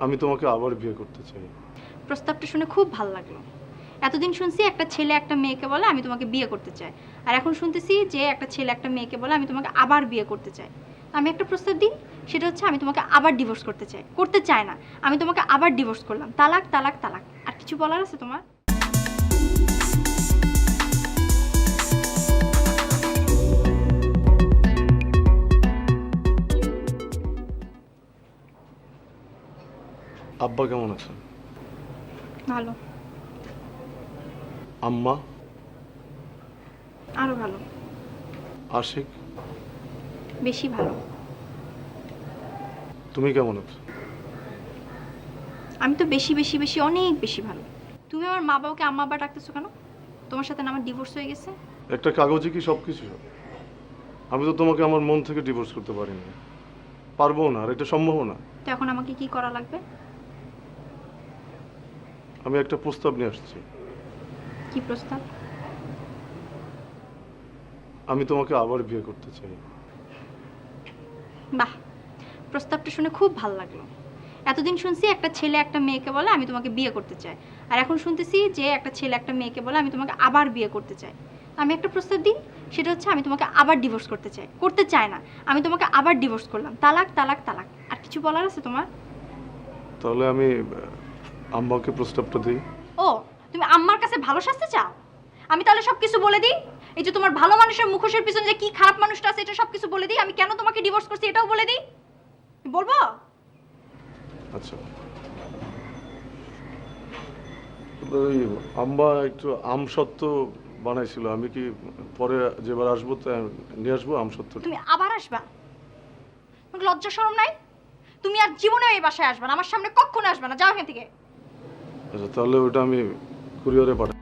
আমি তোমাকে আবার বিয়ে করতে চাই। প্রস্তাবটা শুনে খুব ভালো লাগলো। এতদিন শুনছি একটা ছেলে একটা মেয়েকে বলে আমি তোমাকে বিয়ে করতে চাই, আর এখন শুনতেছি যে একটা ছেলে একটা মেয়েকে বলে আমি তোমাকে আবার বিয়ে করতে চাই। আমি একটা প্রস্তাব দিই, সেটা হচ্ছে আমি তোমাকে আবার ডিভোর্স করতে চাই। করতে চাই না, আমি তোমাকে আবার ডিভোর্স করলাম। তালাক তালাক তালাক। আর কিছু বলার আছে তোমার? আব্বা কেমন আছেন? ভালো। আম্মা? আরো ভালো। আশিক? বেশি ভালো। তুমি কেমন আছো? আমি তো বেশি বেশি বেশি অনেক বেশি ভালো। তুমি আমার মা বাবাকে আম্মা আব্বা ডাকতেছো কেন? তোমার সাথে না আমার ডিভোর্স হয়ে গেছে? একটা কাগজে কি সবকিছু? আমি তো তোমাকে আমার মন থেকে ডিভোর্স করতে পারি না, পারবো না, আর এটা সম্ভব না। তো এখন আমাকে কি করা লাগবে? আমি একটা প্রস্তাব নিয়ে আসছি। কি প্রস্তাব? আমি তোমাকে আবার বিয়ে করতে চাই। বাহ, প্রস্তাবটা শুনে খুব ভালো লাগলো। এতদিন শুনছি একটা ছেলে একটা মেয়েকে বলে আমি তোমাকে বিয়ে করতে চাই, আর এখন শুনতেছি যে একটা ছেলে একটা মেয়েকে বলে আমি তোমাকে আবার বিয়ে করতে চাই। আমি একটা প্রস্তাব দিই, সেটা হচ্ছে আমি তোমাকে আবার ডিভোর্স করতে চাই। করতে চাই না, আমি তোমাকে আবার ডিভোর্স করলাম। তালাক তালাক তালাক। আর কিছু বলার আছে তোমার? তাহলে আমি আম্মাকে প্রস্তাবটা দিই। ও, তুমি আম্মার কাছে ভালো শাস্তি চাও? আমি তাহলে সব কিছু বলে দিই। এই যে তোমার ভালো মানুষের মুখোশের পিছনে যে কি খারাপ মানুষটা আছে এটা সব কিছু বলে দিই। আমি কেন তোমাকে ডিভোর্স করছি এটাও বলে দিই। বলবো? আচ্ছা, ওই আম্মা একটু আম সত্ত্ব বানাইছিল, আমি কি পরে যেবার আসবো তা নিয়ে আসবো আম সত্ত্ব? তুমি আবার আসবা? তোমার লজ্জা শরম নাই? তুমি আর জীবনে এই বাসায় আসবে না, আমার সামনে কখনো আসবে না। যাও এখান থেকে। আচ্ছা, তাহলে ওটা আমি কুরিয়ারে পাঠাই।